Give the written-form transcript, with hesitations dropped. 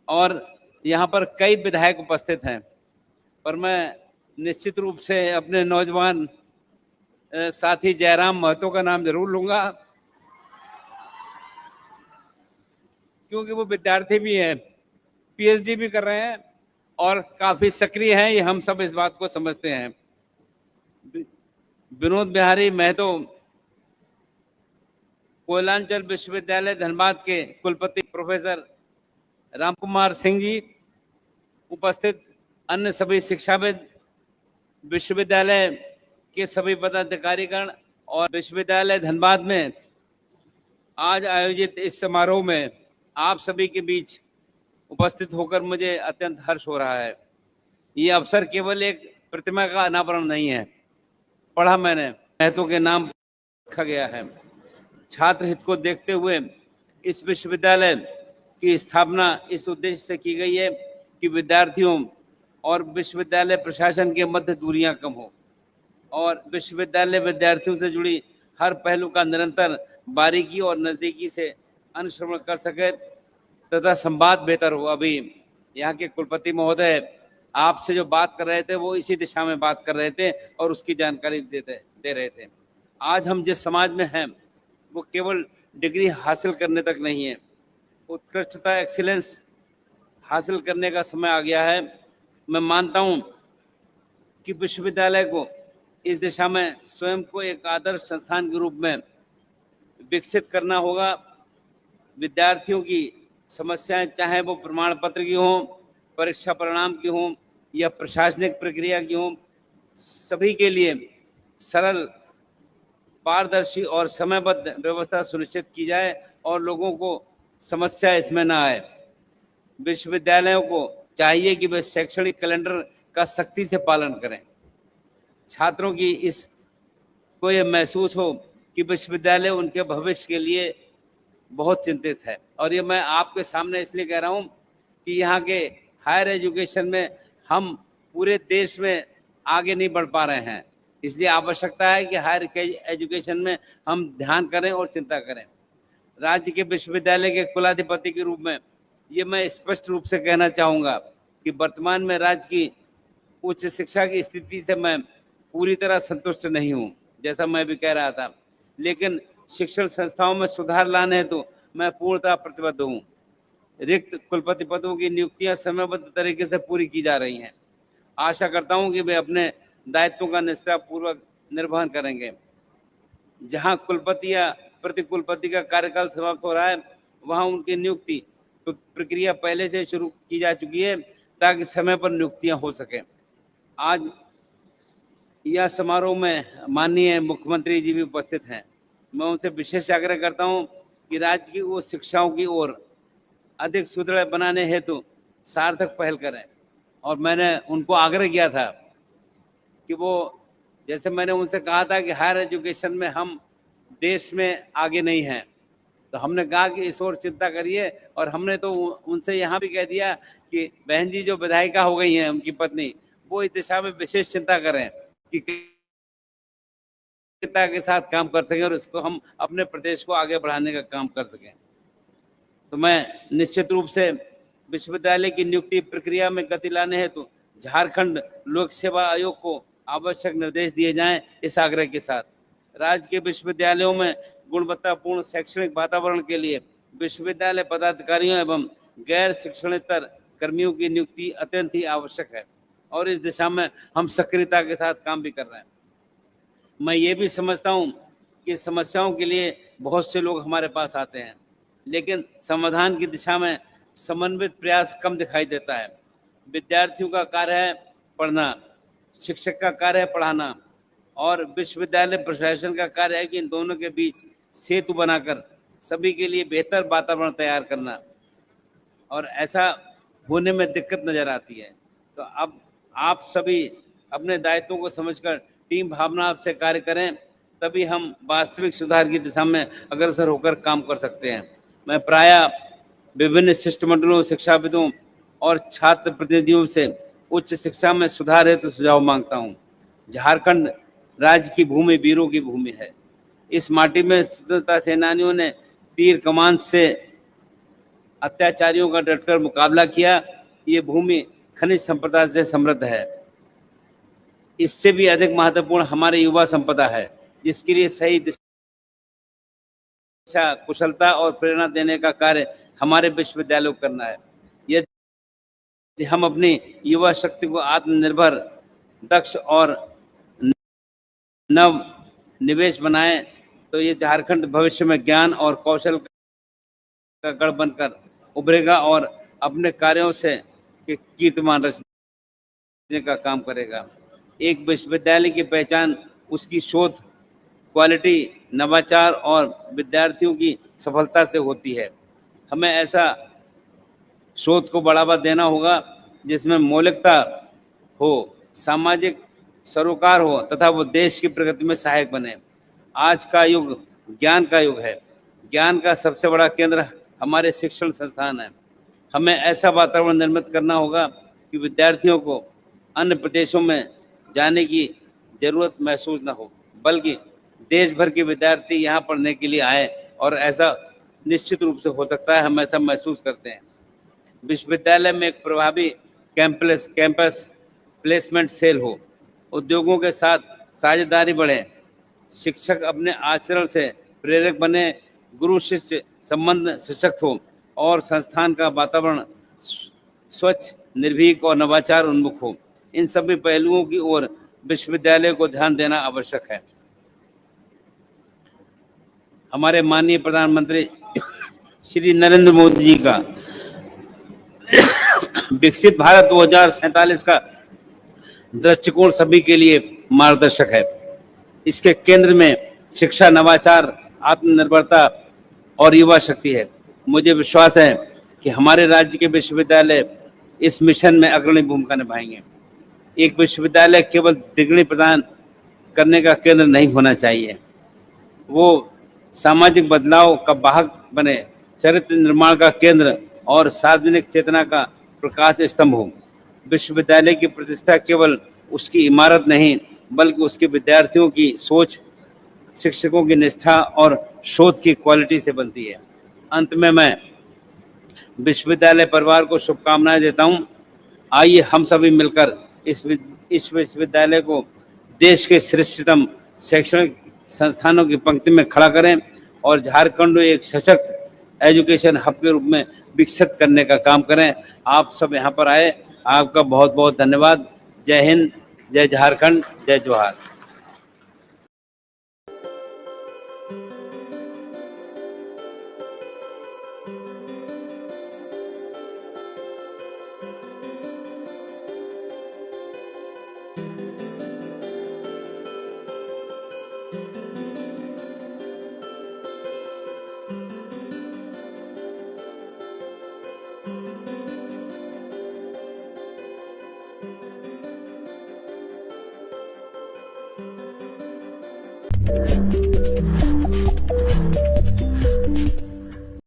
और यहाँ पर कई विधायक उपस्थित हैं, पर मैं निश्चित रूप से अपने नौजवान साथी जयराम महतो का नाम जरूर लूंगा, क्योंकि वो विद्यार्थी भी हैं, पीएचडी भी कर रहे हैं और काफी सक्रिय हैं। ये हम सब इस बात को समझते हैं। विनोद बिहारी महतो कोयलांचल विश्वविद्यालय धनबाद के कुलपति प्रोफेसर रामकुमार सिंह जी, उपस्थित अन्य सभी शिक्षाविद, विश्वविद्यालय के सभी पदाधिकारीगण और विश्वविद्यालय धनबाद में आज आयोजित इस समारोह में आप सभी के बीच उपस्थित होकर मुझे अत्यंत हर्ष हो रहा है। ये अवसर केवल एक प्रतिमा का अनावरण नहीं है, पढ़ा मैंने महतो के नाम रखा गया है। छात्र हित को देखते हुए इस विश्वविद्यालय की स्थापना इस उद्देश्य से की गई है कि विद्यार्थियों और विश्वविद्यालय प्रशासन के मध्य दूरियां कम हो और विश्वविद्यालय विद्यार्थियों से जुड़ी हर पहलू का निरंतर बारीकी और नजदीकी से अनुश्रवण कर सके तथा संवाद बेहतर हो। अभी यहाँ के कुलपति महोदय आपसे जो बात कर रहे थे वो इसी दिशा में बात कर रहे थे और उसकी जानकारी दे रहे थे। आज हम जिस समाज में हैं वो केवल डिग्री हासिल करने तक नहीं है, उत्कृष्टता एक्सीलेंस हासिल करने का समय आ गया है। मैं मानता हूं कि विश्वविद्यालय को इस दिशा में स्वयं को एक आदर्श संस्थान के रूप में विकसित करना होगा। विद्यार्थियों की समस्याएं चाहे वो प्रमाण पत्र की हों, परीक्षा परिणाम की हों या प्रशासनिक प्रक्रिया की हों, सभी के लिए सरल, पारदर्शी और समयबद्ध व्यवस्था सुनिश्चित की जाए और लोगों को समस्या इसमें ना आए। विश्वविद्यालयों को चाहिए कि वे शैक्षणिक कैलेंडर का सख्ती से पालन करें। छात्रों की इस को यह महसूस हो कि विश्वविद्यालय उनके भविष्य के लिए बहुत चिंतित है। और ये मैं आपके सामने इसलिए कह रहा हूँ कि यहाँ के हायर एजुकेशन में हम पूरे देश में आगे नहीं बढ़ पा रहे हैं, इसलिए आवश्यकता है कि हायर एजुकेशन में हम ध्यान करें और चिंता करें। राज्य के विश्वविद्यालय के कुलाधिपति के रूप में ये मैं स्पष्ट रूप से कहना चाहूँगा कि वर्तमान में राज्य की उच्च शिक्षा की स्थिति से मैं पूरी तरह संतुष्ट नहीं हूँ, जैसा मैं भी कह रहा था, लेकिन शिक्षण संस्थाओं में सुधार लाने हैं तो मैं पूर्णतः प्रतिबद्ध हूँ। रिक्त कुलपति पदों की नियुक्तियां समयबद्ध तरीके से पूरी की जा रही हैं। आशा करता हूं कि वे अपने दायित्वों का निष्ठापूर्वक निर्वहन करेंगे। जहां कुलपति या प्रतिकुलपति का कार्यकाल समाप्त हो रहा है वहां उनकी नियुक्ति प्रक्रिया पहले से शुरू की जा चुकी है ताकि समय पर नियुक्तियां हो सके। आज यह समारोह में माननीय मुख्यमंत्री जी भी उपस्थित हैं। मैं उनसे विशेष आग्रह करता हूं कि राज्य की वो शिक्षाओं की ओर अधिक सुदृढ़ बनाने हेतु सार्थक पहल करें। और मैंने उनको आग्रह किया था कि वो, जैसे मैंने उनसे कहा था कि हायर एजुकेशन में हम देश में आगे नहीं हैं, तो हमने कहा कि इस ओर चिंता करिए। और हमने तो उनसे यहाँ भी कह दिया कि बहन जी जो विधायिका हो गई हैं, उनकी पत्नी, वो इस दिशा में विशेष चिंता करें कि के साथ काम कर सकें और इसको हम अपने प्रदेश को आगे बढ़ाने का काम कर सकें। तो मैं निश्चित रूप से विश्वविद्यालय की नियुक्ति प्रक्रिया में गति लाने हेतु झारखंड लोक सेवा आयोग को आवश्यक निर्देश दिए जाएं, इस आग्रह के साथ राज्य के विश्वविद्यालयों में गुणवत्तापूर्ण शैक्षणिक वातावरण के लिए विश्वविद्यालय पदाधिकारियों एवं गैर शिक्षणेतर कर्मियों की नियुक्ति अत्यंत ही आवश्यक है और इस दिशा में हम सक्रियता के साथ काम भी कर रहे हैं। मैं ये भी समझता हूँ कि समस्याओं के लिए बहुत से लोग हमारे पास आते हैं, लेकिन समाधान की दिशा में समन्वित प्रयास कम दिखाई देता है। विद्यार्थियों का कार्य है पढ़ना, शिक्षक का कार्य है पढ़ाना और विश्वविद्यालय प्रशासन का कार्य है कि इन दोनों के बीच सेतु बनाकर सभी के लिए बेहतर वातावरण तैयार करना, और ऐसा होने में दिक्कत नजर आती है। तो अब आप सभी अपने दायित्वों को समझकर टीम भावना से कार्य करें, तभी हम वास्तविक सुधार की दिशा में अग्रसर होकर काम कर सकते हैं। मैं प्रायः विभिन्न शिष्टमंडलों, शिक्षाविदों और छात्र प्रतिनिधियों से उच्च शिक्षा में सुधार हेतु सुझाव मांगता हूं। झारखंड राज्य की भूमि वीरों की भूमि है। इस माटी में स्वतंत्रता सेनानियों ने तीर कमान से अत्याचारियों का डटकर मुकाबला किया। ये भूमि खनिज संपदा से समृद्ध है। इससे भी अधिक महत्वपूर्ण हमारे युवा संपदा है, जिसके लिए सही दिशा, कुशलता और प्रेरणा देने का कार्य हमारे विश्वविद्यालयों को करना है। यदि हम अपनी युवा शक्ति को आत्मनिर्भर, दक्ष और नव निवेश बनाएं तो ये झारखंड भविष्य में ज्ञान और कौशल का गढ़ बनकर उभरेगा और अपने कार्यों से कीर्तिमान रचने का काम करेगा। एक विश्वविद्यालय की पहचान उसकी शोध, क्वालिटी, नवाचार और विद्यार्थियों की सफलता से होती है। हमें ऐसा शोध को बढ़ावा देना होगा जिसमें मौलिकता हो, सामाजिक सरोकार हो तथा वो देश की प्रगति में सहायक बने। आज का युग ज्ञान का युग है। ज्ञान का सबसे बड़ा केंद्र हमारे शिक्षण संस्थान है। हमें ऐसा वातावरण निर्मित करना होगा कि विद्यार्थियों को अन्य प्रदेशों में जाने की जरूरत महसूस न हो, बल्कि देश भर के विद्यार्थी यहाँ पढ़ने के लिए आए, और ऐसा निश्चित रूप से हो सकता है। हम ऐसा महसूस करते हैं। विश्वविद्यालय में एक प्रभावी कैंपस प्लेसमेंट सेल हो, उद्योगों के साथ साझेदारी बढ़े, शिक्षक अपने आचरण से प्रेरक बने, गुरु शिष्य संबंध सशक्त हो और संस्थान का वातावरण स्वच्छ, निर्भीक और नवाचार उन्मुख हो। इन सभी पहलुओं की ओर विश्वविद्यालय को ध्यान देना आवश्यक है। हमारे माननीय प्रधानमंत्री श्री नरेंद्र मोदी जी का विकसित भारत 2047 का दृष्टिकोण सभी के लिए मार्गदर्शक है। इसके केंद्र में शिक्षा, नवाचार, आत्मनिर्भरता और युवा शक्ति है। मुझे विश्वास है कि हमारे राज्य के विश्वविद्यालय इस मिशन में अग्रणी भूमिका निभाएंगे। एक विश्वविद्यालय केवल डिग्री प्रदान करने का केंद्र नहीं होना चाहिए, वो सामाजिक बदलाव का वाहक बने, चरित्र निर्माण का केंद्र और सार्वजनिक चेतना का प्रकाश स्तंभ हो। विश्वविद्यालय की प्रतिष्ठा केवल उसकी इमारत नहीं, बल्कि उसके विद्यार्थियों की सोच, शिक्षकों की निष्ठा और शोध की क्वालिटी से बनती है। अंत में मैं विश्वविद्यालय परिवार को शुभकामनाएं देता हूं। आइए हम सभी मिलकर इस विश्वविद्यालय को देश के श्रेष्ठतम शैक्षणिक संस्थानों की पंक्ति में खड़ा करें और झारखंड को एक सशक्त एजुकेशन हब के रूप में विकसित करने का काम करें। आप सब यहाँ पर आए, आपका बहुत बहुत धन्यवाद। जय हिंद, जय झारखंड, जय जोहार।